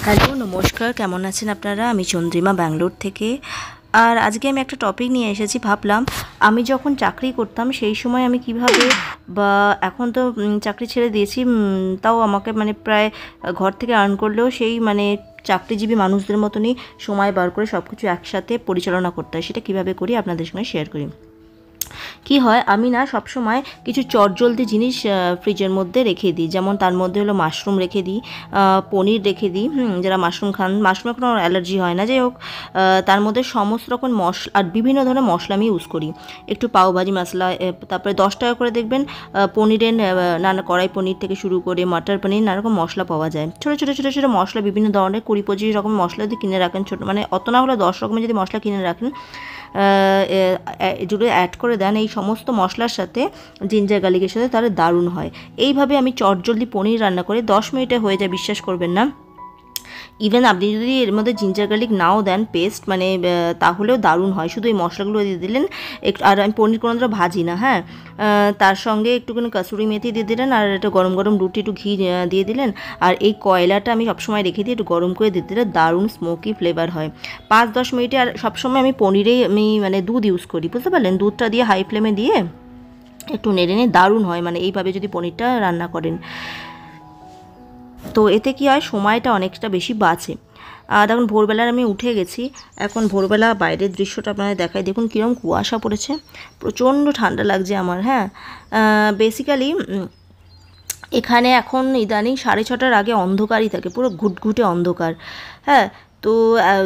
Hello, নমস্কার। কেমন আছেন আপনারা? আমি চন্দ্রিমা, ব্যাঙ্গালোর থেকে। আর আজকে আমি একটা টপিক নিয়ে এসেছি। ভাবলাম আমি যখন চাকরি করতাম সেই সময় আমি কিভাবে, বা এখন তো চাকরি ছেড়ে দিয়েছি, তাও আমাকে মানে প্রায় ঘর থেকে আর্ন করলেও সেই মানে চাকরিজীবী মানুষদের মতনই সময় বার করে সব কিছু একসাথে পরিচালনা করতে হয়। সেটা কীভাবে করি আপনাদের সঙ্গে শেয়ার করি। কি হয়, আমি না সবসময় কিছু চটজলদি জিনিস ফ্রিজের মধ্যে রেখে দিই। যেমন তার মধ্যে হলো মাশরুম রেখে দিই, পনির রেখে দিই। যারা মাশরুম খান, মাশরুমে কোনো অ্যালার্জি হয় না, যাই হোক। তার মধ্যে সমস্ত রকম মশলা আর বিভিন্ন ধরনের মশলা আমি ইউজ করি। একটু পাওভাজি মশলা, তারপরে 10 টাকা করে দেখবেন পনিরের নানা কড়াই পনির থেকে শুরু করে মাটার পনির নানা রকম মশলা পাওয়া যায়। ছোটো ছোটো ছোটো ছোটো মশলা বিভিন্ন ধরনের 20-25 রকম মশলা যদি কিনে রাখেন, ছোটো মানে অত না হলে 10 রকমের যদি মশলা কিনে রাখেন, যেগুলো অ্যাড করে দেন এই সমস্ত মশলার সাথে, জিঞ্জার গার্লিকের সাথে, তাহলে দারুণ হয়। এইভাবে আমি চটজলদি পনির রান্না করে 10 মিনিটে হয়ে যায়, বিশ্বাস করবেন না। ইভেন আপনি যদি এর মধ্যে জিঞ্জার গার্লিক নাও দেন পেস্ট, মানে তাহলেও দারুণ হয়। শুধু এই মশলাগুলো দিয়ে দিলেন একটু। আর আমি পনির কোনো ভাজি না, হ্যাঁ। তার সঙ্গে একটুখানি কাসুরি মেথি দিয়ে দিলেন, আর একটা গরম গরম রুটি, একটু ঘি দিয়ে দিলেন। আর এই কয়লাটা আমি সবসময় রেখে দিই, একটু গরম করে দিয়ে দিলে দারুণ স্মোকি ফ্লেভার হয়। 5-10 মিনিটে। আর সবসময় আমি পনিরেই মানে দুধ ইউজ করি, বুঝতে পারলেন? দুধটা দিয়ে হাই ফ্লেমে দিয়ে একটু নেড়ে নিয়ে দারুণ হয়, মানে এইভাবে যদি পনিরটা রান্না করেন। তো এতে কী হয়, সময়টা অনেকটা বেশি বাঁচে। দেখুন ভোরবেলার আমি উঠে গেছি। এখন ভোরবেলা বাইরের দৃশ্যটা আপনাদের দেখাই। দেখুন কীরকম কুয়াশা পড়েছে, প্রচণ্ড ঠান্ডা লাগছে আমার। হ্যাঁ, বেসিক্যালি এখানে এখন ইদানিং 6:30টার আগে অন্ধকারই থাকে, পুরো ঘুটঘুটে অন্ধকার। হ্যাঁ, তো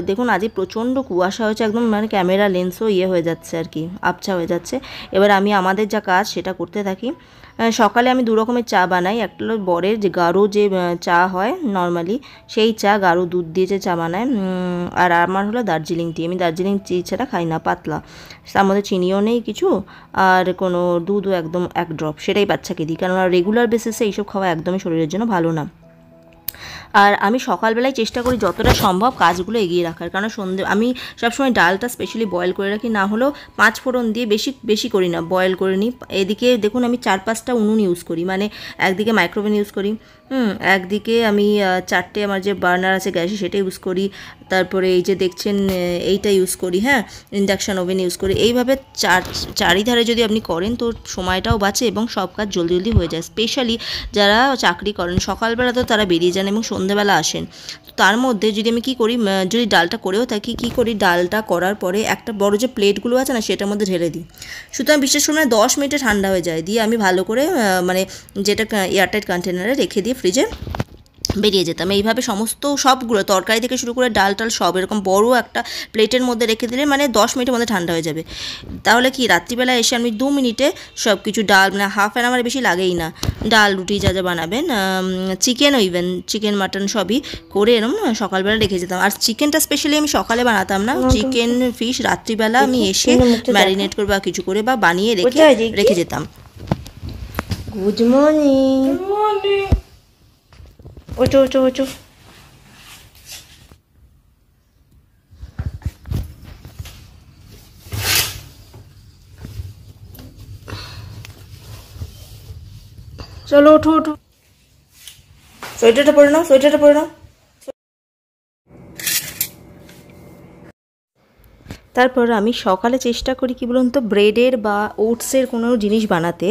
দেখুন আজকে প্রচণ্ড কুয়াশা হয়েছে, একদম মানে ক্যামেরা লেন্সও হয়ে যাচ্ছে আর কি, আবছা হয়ে যাচ্ছে। এবার আমি আমাদের যা কাজ সেটা করতে থাকি। সকালে আমি 2 রকমের চা বানাই। একটা হলো বরের যে গাঢ় যে চা হয় নর্মালি, সেই চা গাঢ় দুধ দিয়ে যে চা বানায়। আর আমার হলো দার্জিলিং টি। আমি দার্জিলিং টি ছাড়া খাই না, পাতলা, তার মধ্যে চিনিও নেই কিছু, আর কোনো দুধও একদম 1 ড্রপ। সেটাই বাচ্চাকে দিই, কেননা রেগুলার বেসিসে এইসব খাওয়া একদমই শরীরের জন্য ভালো না। আর আমি সকালবেলায় চেষ্টা করি যতটা সম্ভব কাজগুলো এগিয়ে রাখার, কারণ আমি সবসময় ডালটা স্পেশালি বয়েল করে রাখি, না হলেও 5 ফোড়ন দিয়ে বেশি বেশি করি না, বয়েল করে নিই। এদিকে দেখুন আমি 4-5টা উনুন ইউজ করি, মানে একদিকে মাইক্রোওভেন ইউজ করি, একদিকে আমি 4টে আমার যে বার্নার আছে গ্যাসে সেটা ইউজ করি। তারপরে এই যে দেখছেন এইটা ইউজ করি, হ্যাঁ, ইন্ডাকশান ওভেন ইউজ করি। এইভাবে চারিধারে যদি আপনি করেন তো সময়টাও বাঁচে এবং সব কাজ জলদি জলদি হয়ে যায়। স্পেশালি যারা চাকরি করেন, সকালবেলা তো তারা বেরিয়ে যান এবং সন্ধ্যেবেলা আসেন। তো তার মধ্যে যদি আমি কী করি, যদি ডালটা করেও থাকি, কী করি, ডালটা করার পরে একটা বড় যে প্লেটগুলো আছে না, সেটার মধ্যে ঢেলে দিই। সুতরাং বিশেষ করে 10 মিনিটে ঠান্ডা হয়ে যায়। দিয়ে আমি ভালো করে মানে যেটা এয়ারটাইট কন্টেনারে রেখে দিয়ে ফ্রিজে বেরিয়ে যেতাম। এইভাবে সমস্ত সবগুলো তরকারি থেকে শুরু করে ডাল টাল সব এরকম বড় একটা প্লেটের মধ্যে রেখে দিলে মানে 10 মিনিটের মধ্যে ঠান্ডা হয়ে যাবে। তাহলে কি রাত্রিবেলা এসে আমি 2 মিনিটে সব কিছু ডাল, মানে হাফ অ্যান আওয়ার বেশি লাগেই না, ডাল রুটি যা যা বানাবেন, চিকেনও ইভেন চিকেন মাটন সবই করে এরকম সকালবেলা রেখে যেতাম। আর চিকেনটা স্পেশালি আমি সকালে বানাতাম না, চিকেন ফিশ রাত্রিবেলা আমি এসে ম্যারিনেট করে বা কিছু করে বা বানিয়ে রেখে যেতাম। Good morning. ওঠো ওঠো ওঠো। চলো ওঠো ওঠো, সোয়েটারটা পরে নাও, সোয়েটারটা পরে নাও। তারপর আমি সকালে চেষ্টা করি কী বলুন তো, ব্রেডের বা ওটসের কোনো জিনিস বানাতে।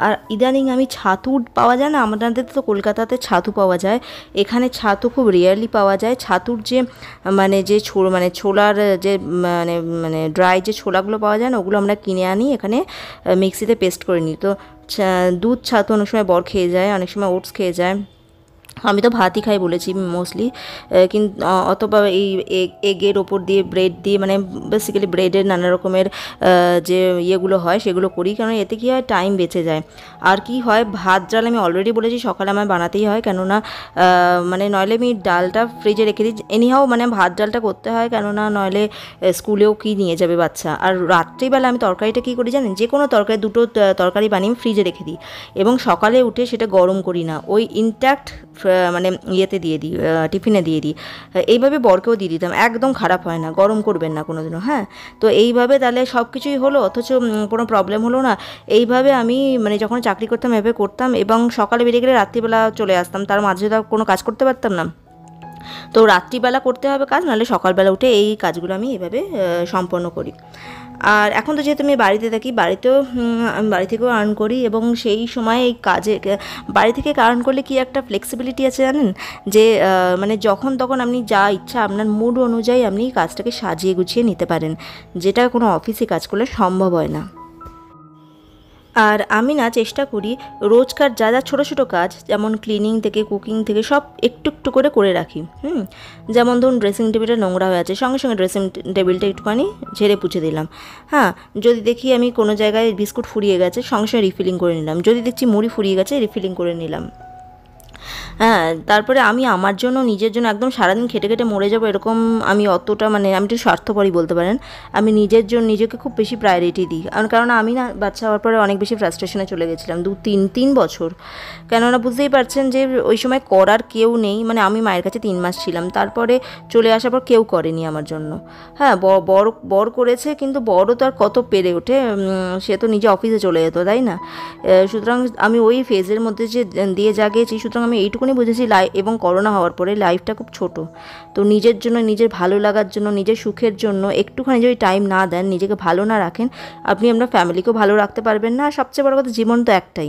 আর ইদানিং আমি ছাতু পাওয়া যায় না, আমাদের তো কলকাতাতে ছাতু পাওয়া যায়, এখানে ছাতু খুব রেয়ারলি পাওয়া যায়। ছাতুর যে মানে যে ছোলার যে মানে মানে ড্রাই যে ছোলাগুলো পাওয়া যায় না, ওগুলো আমরা কিনে আনি, এখানে মিক্সিতে পেস্ট করে নিই। তো দুধ ছাতু অনেক সময় বর খেয়ে যায়, অনেক সময় ওটস খেয়ে যায়। আমি তো ভাতই খাই বলেছি মোস্টলি, কিন্তু অথবা এই এগের ওপর দিয়ে ব্রেড দিয়ে, মানে বেসিক্যালি ব্রেডের নানা রকমের যে ইয়েগুলো হয় সেগুলো করি, কারণ এতে কী হয়, টাইম বেঁচে যায়। আর কি হয়, ভাত ডাল আমি অলরেডি বলেছি সকালে আমার বানাতেই হয়, কেননা মানে নইলে আমি ডালটা ফ্রিজে রেখে দিই। এনিহাও মানে ভাত ডালটা করতে হয়, কেননা নইলে স্কুলেও কি নিয়ে যাবে বাচ্চা। আর রাত্রিবেলা আমি তরকারিটা কী করি জানেন, যে কোনো তরকারি, 2টো তরকারি বানিয়ে ফ্রিজে রেখে দিই এবং সকালে উঠে সেটা গরম করি না, ওই ইনট্যাক্ট মানে ইয়েতে দিয়ে দিই, টিফিনে দিয়ে দিই। এইভাবে বরকেও দিয়ে দিতাম, একদম খারাপ হয় না, গরম করবেন না কোনো দিনও। হ্যাঁ, তো এইভাবে তাহলে সব কিছুই হলো, অথচ কোনো প্রবলেম হলো না। এইভাবে আমি মানে যখন চাকরি করতাম এভাবে করতাম, এবং সকালে বেরিয়ে গেলে রাত্রিবেলা চলে আসতাম, তার মাঝে তো কোনো কাজ করতে পারতাম না। তো রাত্রিবেলা করতে হবে কাজ, নাহলে সকালবেলা উঠে এই কাজগুলো আমি এভাবে সম্পন্ন করি। আর এখন তো যেহেতু আমি বাড়িতে থাকি, বাড়িতেও আমি বাড়ি থেকেও আর্ন করি, এবং সেই সময় এই কাজে বাড়ি থেকে আর্ন করলে কি একটা ফ্লেক্সিবিলিটি আছে জানেন, যে মানে যখন তখন আপনি যা ইচ্ছা আপনার মুড অনুযায়ী আপনি কাজটাকে সাজিয়ে গুছিয়ে নিতে পারেন, যেটা কোনো অফিসে কাজ করলে সম্ভব হয় না। আর আমি না চেষ্টা করি রোজকার যা যা ছোটো ছোটো কাজ, যেমন ক্লিনিং থেকে কুকিং থেকে সব একটু একটু করে রাখি। যেমন ধরুন ড্রেসিং টেবিলটা নোংরা হয়ে আছে, সঙ্গে সঙ্গে ড্রেসিং টেবিলটা একটুখানি ঝেড়ে পুছে দিলাম। হ্যাঁ, যদি দেখি আমি কোনো জায়গায় বিস্কুট ফুরিয়ে গেছে, সঙ্গে সঙ্গে রিফিলিং করে নিলাম। যদি দেখছি মুড়ি ফুরিয়ে গেছে, রিফিলিং করে নিলাম। হ্যাঁ, তারপরে আমি আমার জন্য নিজের জন্য একদম সারাদিন খেটে খেটে মরে যাবো এরকম আমি অতটা, মানে আমি একটু স্বার্থপরই বলতে পারেন। আমি নিজের জন্য নিজেকে খুব বেশি প্রায়োরিটি দিই, কারণ আমি না বাচ্চা হওয়ার পরে অনেক বেশি ফ্রাস্ট্রেশনে চলে গেছিলাম, 2-3 বছর। কেননা বুঝতেই পারছেন যে ওই সময় করার কেউ নেই, মানে আমি মায়ের কাছে 3 মাস ছিলাম, তারপরে চলে আসার পর কেউ করেনি আমার জন্য। হ্যাঁ, বড় করেছে, কিন্তু বড় তো আর কত পেরে ওঠে, সে তো নিজে অফিসে চলে যেত, তাই না? সুতরাং আমি ওই ফেজের মধ্যে যে দিয়ে জাগিয়েছি, সুতরাং আমি এইটুকুনি বুঝেছি এবং করোনা হওয়ার পরে লাইফটা খুব ছোট। তো নিজের জন্য, নিজের ভালো লাগার জন্য, নিজের সুখের জন্য একটুখানি যদি টাইম না দেন, নিজেকে ভালো না রাখেন, আপনি আপনার ফ্যামিলিকেও ভালো রাখতে পারবেন না। আর সবচেয়ে বড় কথা, জীবন তো একটাই।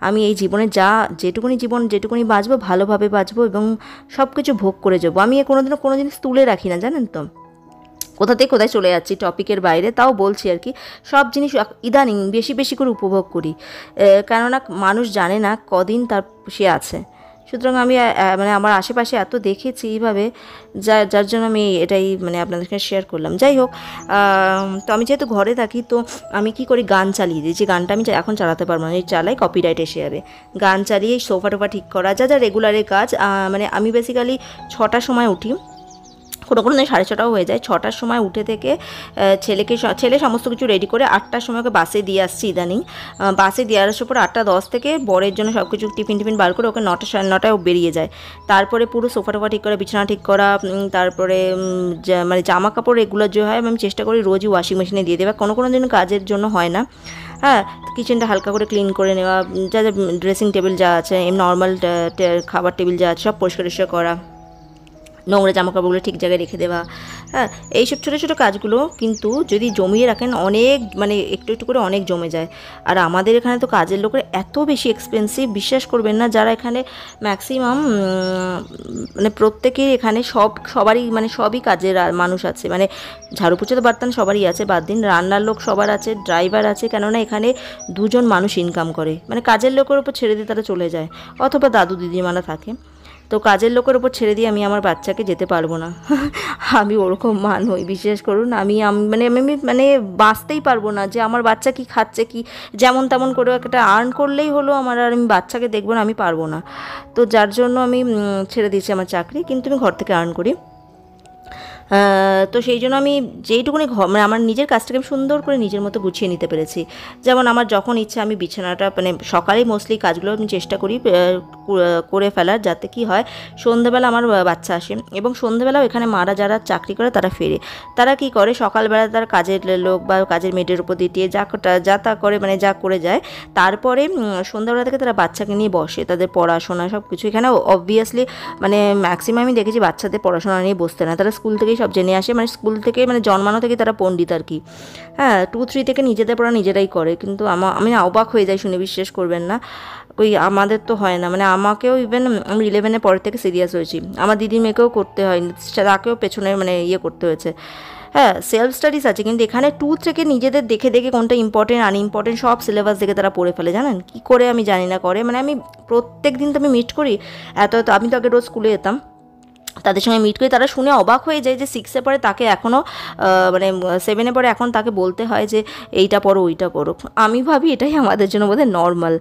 আমি এই জীবনে যেটুকুনি বাঁচবো ভালোভাবে বাঁচবো, এবং সব কিছু ভোগ করে যাবো। আমি কোনোদিনও কোনো জিনিস তুলে রাখি না, জানেন তো। কোথা থেকে কোথায় চলে যাচ্ছি টপিকের বাইরে, তাও বলছি আর কি। সব জিনিস ইদানিং বেশি বেশি করে উপভোগ করি, কেননা মানুষ জানে না কদিন তার সে আছে। সুতরাং আমি মানে আমার আশেপাশে এত দেখেছি এইভাবে, যার জন্য আমি এটাই মানে আপনাদের সাথে শেয়ার করলাম। যাই হোক, তো আমি যেহেতু ঘরে থাকি, তো আমি কি করি, গান চালিয়ে দিই। যে গানটা আমি এখন চালাতে পারবো না, চালাই কপিরাইট এসে যাবে। গান চালিয়ে সোফা টোফা ঠিক করা, যা যা রেগুলারের কাজ। মানে আমি বেসিক্যালি 6টার সময় উঠি, কোনো দিন 6:30টাও হয়ে যায়। 6টার সময় উঠে থেকে ছেলে সমস্ত কিছু রেডি করে 8টার সময় ওকে বাসে দিয়ে আসছি ইদানিং। বাসে দিয়ে আসার পর 8টা 10 থেকে বরের জন্য সব কিছু টিফিন বার করে ওকে 9টা 9:30টায় ও বেরিয়ে যায়। তারপরে পুরো সোফা টোফা ঠিক করা, বিছানা ঠিক করা, তারপরে মানে জামা কাপড় এগুলো যে হয় আমি চেষ্টা করি রোজই ওয়াশিং মেশিনে দিয়ে দেওয়া। কোনো দিন কাজের জন্য হয় না। হ্যাঁ, কিচেনটা হালকা করে ক্লিন করে নেওয়া, যা যা ড্রেসিং টেবিল যা আছে, নর্মাল খাবার টেবিল যা আছে সব পরিষ্কার করা, নোংরা জামাকাপড়গুলো ঠিক জায়গায় রেখে দেওয়া। হ্যাঁ, এইসব ছোটো ছোটো কাজগুলো কিন্তু যদি জমিয়ে রাখেন, অনেক মানে একটু একটু করে অনেক জমে যায়। আর আমাদের এখানে তো কাজের লোকের এত বেশি এক্সপেন্সিভ, বিশ্বাস করবেন না। যারা এখানে ম্যাক্সিমাম মানে প্রত্যেকেই এখানে সবারই মানে সবই কাজের মানুষ আছে, মানে ঝাড়ু পোছা তো বার্তান সবারই আছে, বাদ দিন রান্নার লোক সবার আছে, ড্রাইভার আছে। কেননা এখানে 2জন মানুষ ইনকাম করে, মানে কাজের লোকের উপর ছেড়ে দিয়ে তারা চলে যায়, অথবা দাদু দিদিমারা থাকে। তো কাজের লোকের ওপর ছেড়ে দিয়ে আমি আমার বাচ্চাকে যেতে পারবো না। আমি ওরকম মানুষ, বিশ্বাস করুন। আমি মানে বাঁচতেই পারবো না, যে আমার বাচ্চা কি খাচ্ছে, কি যেমন তেমন করে একটা আর্ন করলেই হলো আমার, আর আমি বাচ্চাকে দেখবো না, আমি পারবো না। তো যার জন্য আমি ছেড়ে দিয়েছি আমার চাকরি, কিন্তু আমি ঘর থেকে আর্ন করি। তো সেই জন্য আমি যেইটুকুনি মানে আমার নিজের কাজটাকে আমি সুন্দর করে নিজের মতো গুছিয়ে নিতে পেরেছি। যেমন আমার যখন ইচ্ছা আমি বিছানাটা মানে সকালেই মোস্টলি কাজগুলো আমি চেষ্টা করি করে ফেলার, যাতে কি হয় সন্ধ্যেবেলা আমার বাচ্চা আসে, এবং সন্ধ্যেবেলাও এখানে মারা যারা চাকরি করে তারা ফেরে। তারা কি করে, সকালবেলা তার কাজের লোক বা কাজের মেয়েদের উপর দিয়ে যা তা করে, মানে যা করে যায়। তারপরে সন্ধ্যাবেলা থেকে তারা বাচ্চাকে নিয়ে বসে, তাদের পড়াশোনা সব কিছু। এখানে অবভিয়াসলি মানে ম্যাক্সিমাম আমি দেখেছি বাচ্চাদের পড়াশোনা নিয়ে বসতে না, তারা স্কুল থেকেই সব জেনে আসে, মানে স্কুল থেকে মানে জন্মানো থেকে তারা পণ্ডিত আর কি। হ্যাঁ, 2-3 থেকে নিজেদের পড়া নিজেরাই করে, কিন্তু আমি অবাক হয়ে যাই শুনে, বিশ্বাস করবেন না। ওই আমাদের তো হয় না, মানে আমাকেও ইভেন আমি 11-এর পর থেকে সিরিয়াস হয়েছি, আমার দিদি মেয়েকেও করতে হয়, তাকেও পেছনে মানে করতে হয়েছে। হ্যাঁ, সেলফ স্টাডিজ আছে, কিন্তু এখানে 2 থেকে নিজেদের দেখে দেখে কোনটা ইম্পর্টেন্ট আনইম্পর্টেন্ট সব সিলেবাস দেখে তারা পড়ে ফেলে। জানেন কী করে আমি জানি না করে, মানে আমি প্রত্যেক দিন তো আমি মিট করি আমি তো আগে রোজ স্কুলে যেতাম, তাদের সঙ্গে মিট করি, তারা শুনে অবাক হয়ে যায় যে 6-এ পরে তাকে এখনও মানে 7-এ পরে এখন তাকে বলতে হয় যে এইটা পড়ো ওইটা পড়ো। আমি ভাবি এটাই আমাদের জন্য বোধহয় নর্মাল,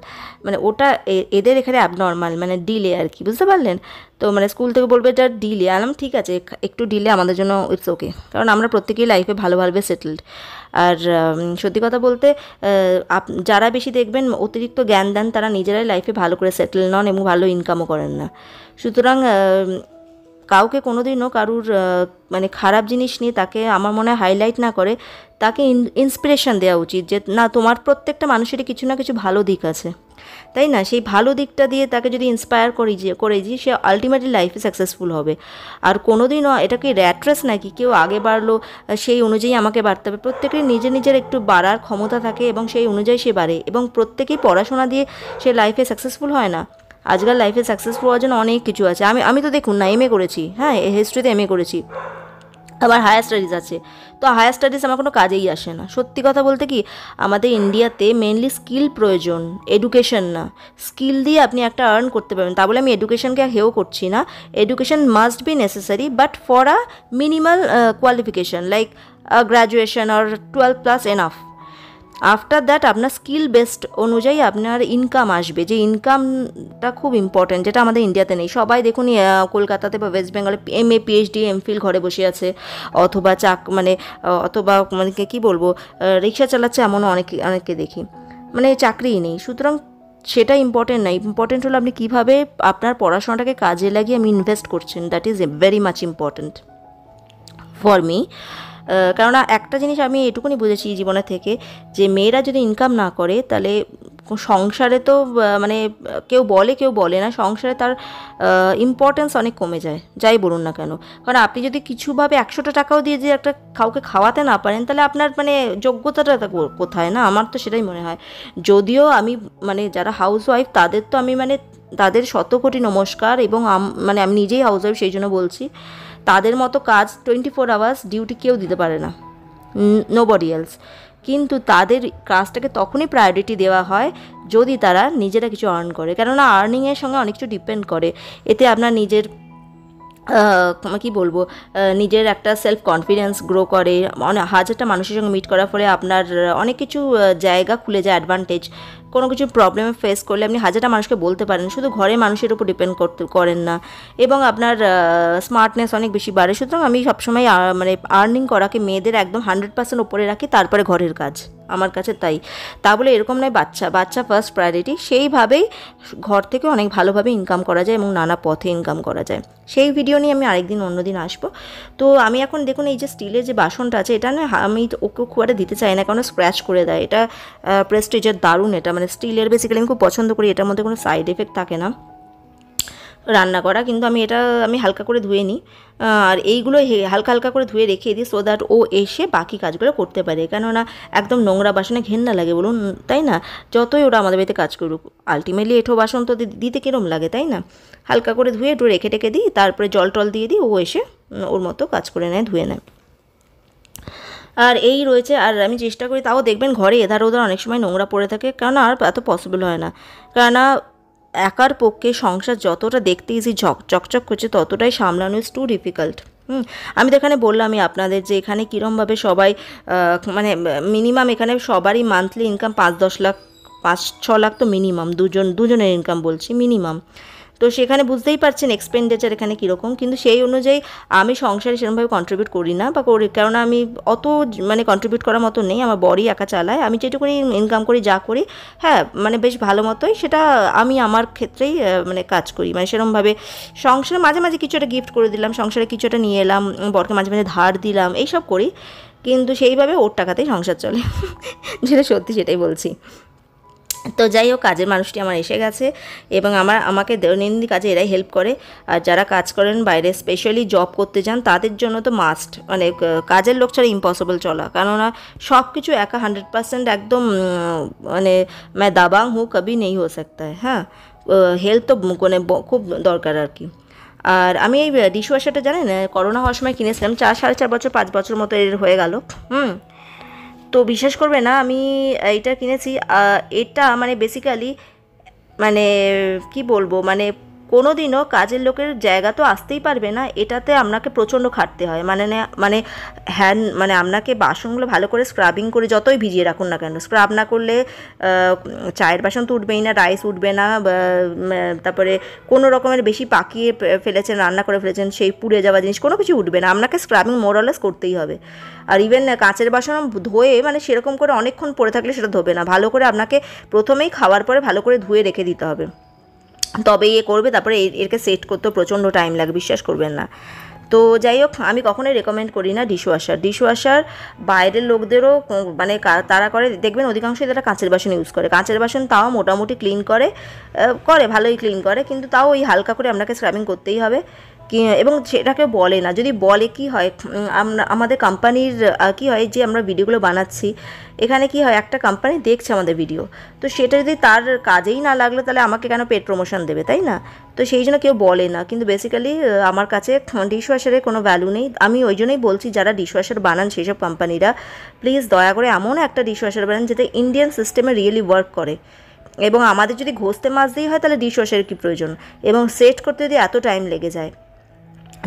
মানে ওটা এদের এখানে অ্যাবনর্মাল, মানে ডিলে আর কি, বুঝতে পারলেন? তো মানে স্কুল থেকে বলবে এটা ডিলে, আলাম ঠিক আছে, একটু ডিলে আমাদের জন্য ইটস ওকে, কারণ আমরা প্রত্যেকেই লাইফে ভালোভাবে সেটেলড। আর সত্যি কথা বলতে যারা বেশি দেখবেন অতিরিক্ত জ্ঞান দেন, তারা নিজেরাই লাইফে ভালো করে সেটেল নন এবং ভালো ইনকামও করেন না। সুতরাং কাউকে কোনোদিনও কারুর মানে খারাপ জিনিস নিয়ে তাকে আমার মনে হয় হাইলাইট না করে তাকে ইন্সপিরেশন দেওয়া উচিত যে না, তোমার প্রত্যেকটা মানুষেরই কিছু না কিছু ভালো দিক আছে, তাই না? সেই ভালো দিকটা দিয়ে তাকে যদি ইন্সপায়ার করে যে সে আলটিমেটলি লাইফে সাকসেসফুল হবে। আর কোনোদিনও এটা কি র্যাট রেস নাকি, কেউ আগে বাড়লো সেই অনুযায়ী আমাকে বাড়তে হবে? প্রত্যেকেরই নিজের নিজের একটু বাড়ার ক্ষমতা থাকে এবং সেই অনুযায়ী সে বাড়ে, এবং প্রত্যেকেই পড়াশোনা দিয়ে সে লাইফে সাকসেসফুল হয় না। আজকাল লাইফে সাকসেসফুল হওয়ার জন্য অনেক কিছু আছে। আমি তো দেখুন না, এমএ করেছি, হ্যাঁ হিস্ট্রিতে এমএ করেছি, আবার হায়ার স্টাডিজ আছে। তো হায়ার স্টাডিজ আমার কোনো কাজেই আসে না। সত্যি কথা বলতে কি, আমাদের ইন্ডিয়াতে মেনলি স্কিল প্রয়োজন, এডুকেশন না। স্কিল দিয়ে আপনি একটা আর্ন করতে পারবেন, তা বলে আমি এডুকেশনকে হেও করছি না। Education must be necessary, but for a minimal qualification like graduation or 12+ enough. After that আপনার স্কিল বেসড অনুযায়ী আপনার ইনকাম আসবে, যে ইনকামটা খুব ইম্পর্ট্যান্ট, যেটা আমাদের ইন্ডিয়াতে নেই। সবাই দেখুন কলকাতাতে বা ওয়েস্ট বেঙ্গলে এমএ পিএইচডি এমফিল ঘরে বসে আছে, অথবা অথবা কী বলবো, রিক্সা চালাচ্ছে, এমনও অনেককে দেখি, মানে চাকরিই নেই। সুতরাং সেটা ইম্পর্টেন্ট না, ইম্পর্টেন্ট হলো আপনি কীভাবে আপনার পড়াশোনাটাকে কাজে লাগিয়ে আপনি ইনভেস্ট করছেন, that is very much important for me. কেননা একটা জিনিস আমি এটুকুনি বুঝেছি জীবনের থেকে, যে মেয়েরা যদি ইনকাম না করে তাহলে সংসারে তো মানে কেউ বলে না, সংসারে তার ইম্পর্টেন্স অনেক কমে যায়, যাই বলুন না কেন। কারণ আপনি যদি কিছুভাবে 100টা টাকাও দিয়ে যে একটা কাউকে খাওয়াতে না পারেন, তাহলে আপনার মানে যোগ্যতাটা কোথায়, না? আমার তো সেটাই মনে হয়। যদিও আমি মানে যারা হাউস ওয়াইফ তাদের তো আমি মানে তাদের শতকোটি নমস্কার, এবং মানে আমি নিজেই হাউস ওয়াইফ সেই জন্য বলছি, তাদের মতো কাজ 24 আওয়ার্স ডিউটি কেউ দিতে পারে না, নোবডি এলস। কিন্তু তাদের কাজটাকে তখনই প্রায়োরিটি দেওয়া হয় যদি তারা নিজেরা কিছু আর্ন করে, কেননা আর্নিংয়ের সঙ্গে অনেক কিছু ডিপেন্ড করে। এতে আপনার নিজের কী বলবো, নিজের একটা সেলফ কনফিডেন্স গ্রো করে, হাজারটা মানুষের সঙ্গে মিট করার ফলে আপনার অনেক কিছু জায়গা খুলে যায়, অ্যাডভান্টেজ। কোনো কিছু প্রবলেমে ফেস করলে আপনি হাজারটা মানুষকে বলতে পারেন, শুধু ঘরের মানুষের উপর ডিপেন্ড করেন না, এবং আপনার স্মার্টনেস অনেক বেশি বাড়ে। সুতরাং আমি সবসময় মানে আর্নিং করাকে মেয়েদের একদম 100% ওপরে রাখি, তারপরে ঘরের কাজ, আমার কাছে তাই। তা বলে এরকম নয় বাচ্চা ফার্স্ট প্রায়োরিটি, সেইভাবেই ঘর থেকে অনেক ভালোভাবে ইনকাম করা যায় এবং নানা পথে ইনকাম করা যায়। সেই ভিডিও নিয়ে আমি আরেকদিন অন্যদিন আসবো। তো আমি এখন দেখুন এই যে স্টিলের যে বাসনটা আছে, এটা না আমি ওকে খুব একটা দিতে চাই না, কারণ স্ক্র্যাচ করে দেয়। এটা প্রেস্টিজের, দারুণ, এটা মানে স্টিলের বেসিক্যালি আমি খুব পছন্দ করি, এটার মধ্যে কোনো সাইড এফেক্ট থাকে না রান্না করা। কিন্তু আমি হালকা করে ধুয়ে নিই, আর এইগুলো হালকা হালকা করে ধুয়ে রেখে দিই, সো দ্যাট ও এসে বাকি কাজগুলো করতে পারে। কেননা একদম নোংরা বাসনে ঘেন্না লাগে বলুন, তাই না? যতই ওরা আমাদের বাড়িতে কাজ করুক, আলটিমেটলি এঁঠো বাসন তো দিতে কিরম লাগে, তাই না? হালকা করে ধুয়ে একটু রেখে দিই, তারপরে জল টল দিয়ে দিই, ও এসে ওর মতো কাজ করে নেয়, ধুয়ে নেয়। আর এই রয়েছে, আর আমি চেষ্টা করি, তাও দেখবেন ঘরে এধার ওধার অনেক সময় নোংরা পড়ে থাকে, কেননা আর এত পসিবল হয় না। কেননা একার পক্ষে সংসার যতটা দেখতে ইজি চকচক করছে, ততটাই সামলানো ইজ টু ডিফিকাল্ট। আমি তো এখানে বললামই আপনাদের যে এখানে কীরমভাবে সবাই মানে মিনিমাম এখানে সবারই মান্থলি ইনকাম 5-10 লাখ, 5-6 লাখ তো মিনিমাম, দুজনের ইনকাম বলছি মিনিমাম। তো সেখানে বুঝতেই পারছেন এক্সপেন্ডিচার এখানে কীরকম। কিন্তু সেই অনুযায়ী আমি সংসারে সেরকমভাবে কন্ট্রিবিউট করি না, বা করি, কেননা আমি অত মানে কন্ট্রিবিউট করার মতো নেই, আমার বড়ই একা চালায়। আমি যেটুকুনি ইনকাম করি, যা করি, হ্যাঁ মানে বেশ ভালো মতোই সেটা আমি আমার ক্ষেত্রেই মানে কাজ করি। মানে সেরকমভাবে সংসারে মাঝে মাঝে কিছু একটা গিফট করে দিলাম, সংসারে কিছু একটা নিয়ে এলাম, বরকে মাঝে মাঝে ধার দিলাম, এইসব করি। কিন্তু সেইভাবে ওর টাকাতেই সংসার চলে, যেটা সত্যি, সেটাই বলছি। তো যাই হোক, কাজের মানুষটি আমার এসে গেছে, এবং আমাকে দৈনন্দিন কাজে এরাই হেল্প করে। আর যারা কাজ করেন বাইরে, স্পেশালি জব করতে যান, তাদের জন্য তো মাস্ট, মানে কাজের লোক ছাড়া ইম্পসিবল চলা। কেননা সব কিছু একা 100% একদম মানে मैं दबंग हूँ कभी नहीं हो सकता है। হ্যাঁ, হেল্প তো মানে খুব দরকার আর কি। আর আমি এই ডিশওয়াশারটা জানেন করোনা হওয়ার সময় কিনেছিলাম, 4-4.5 বছর 5 বছর মতো এর হয়ে গেল। তো বিশ্বাস করবে না, আমি এইটা কিনেছি। এটা মানে বেসিক্যালি মানে কি বলবো, মানে কোনো দিনও কাজের লোকের জায়গা তো আসতেই পারবে না, এটাতে আপনাকে প্রচণ্ড খাটতে হয়। মানে মানে আপনাকে বাসনগুলো ভালো করে স্ক্রাবিং করে, যতই ভিজিয়ে রাখুন না কেন, স্ক্রাব না করলে চায়ের বাসন তো উঠবেই না, রাইস উঠবে না, তারপরে কোনো রকমের বেশি পাকিয়ে ফেলেছেন, রান্না করে ফেলেছেন, সেই পুড়ে যাওয়া জিনিস কোনো কিছু উঠবে না, আপনাকে স্ক্রাবিং মোরলেস করতেই হবে। আর ইভেন কাঁচের বাসন ধোয়ে মানে সেরকম করে অনেকক্ষণ পড়ে থাকলে সেটা ধোবে না, ভালো করে আপনাকে প্রথমেই খাওয়ার পরে ভালো করে ধুয়ে রেখে দিতে হবে। তবে করবে, তারপরে এরকে সেট করতেও প্রচণ্ড টাইম লাগে, বিশ্বাস করবেন না। তো যাই হোক, আমি কখনোই রেকমেন্ড করি না ডিশওয়াশার। বাইরের লোকদেরও মানে তারা করে, দেখবেন অধিকাংশই তারা কাঁচের বাসন ইউজ করে। কাঁচের বাসন তাও মোটামুটি ক্লিন করে, ভালোই ক্লিন করে, কিন্তু তাও ওই হালকা করে আপনাকে স্ক্রাবিং করতেই হবে। এবং সেটাকে বলে না, যদি বলে কি হয়, আমাদের কোম্পানির কি হয় যে আমরা ভিডিওগুলো বানাচ্ছি, এখানে কি হয়, একটা কোম্পানি দেখছে আমাদের ভিডিও, তো সেটা যদি তার কাজেই না লাগলো তাহলে আমাকে কেন পেড প্রমোশন দেবে, তাই না? তো সেই জন্য কেউ বলে না, কিন্তু বেসিক্যালি আমার কাছে ডিশওয়াশারের কোনো ভ্যালু নেই। আমি ওই জন্যই বলছি, যারা ডিশওয়াশার বানান সেসব কোম্পানিরা প্লিজ দয়া করে এমন একটা ডিশওয়াশার বানান যেটা ইন্ডিয়ান সিস্টেমে রিয়েলি ওয়ার্ক করে। এবং আমাদের যদি ঘষতে মাজতেই হয় তাহলে ডিশওয়াশারের কী প্রয়োজন, এবং সেট করতে যদি এত টাইম লেগে যায়,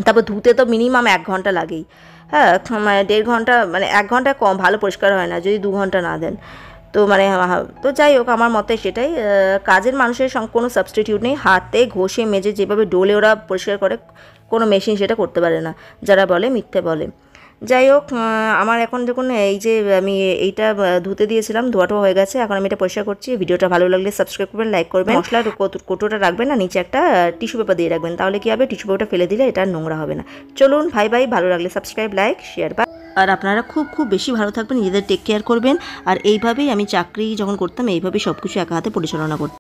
তারপর ধুতে তো মিনিমাম 1 ঘন্টা লাগেই। হ্যাঁ, মানে 1.5 ঘন্টা, মানে 1 ঘন্টা কম, ভালো পরিষ্কার হয় না যদি 2 ঘন্টা না দেন। তো মানে তো যাই হোক, আমার মতে সেটাই, কাজের মানুষের কোনো সাবস্টিটিউট নেই। হাতে ঘষে মেজে যেভাবে ডোলে ওরা পরিষ্কার করে, কোনো মেশিন সেটা করতে পারে না, যারা বলে মিথ্যে বলে। যাই হোক, আমার এখন দেখুন এই যে আমি এইটা ধুতে দিয়েছিলাম, ধোয়াটাও হয়ে গেছে, এখন আমি এটা পরিষ্কার করছি। ভিডিওটা ভালো লাগলে সাবস্ক্রাইব করবেন, লাইক করবেন, মশলার কোটোটা রাখবেন না, নিচে একটা টিস্যু পেপার দিয়ে রাখবেন, তাহলে কি হবে, টিস্যু পেপারটা ফেলে দিলে এটা নোংরা হবে না। চলুন ভাই, ভালো লাগলে সাবস্ক্রাইব, লাইক, শেয়ার। আর আপনারা খুব খুব বেশি ভালো থাকবেন, নিজেদের টেক কেয়ার করবেন। আর এইভাবেই আমি চাকরি যখন করতাম, এইভাবেই সব কিছু একা হাতে পরিচালনা করতাম।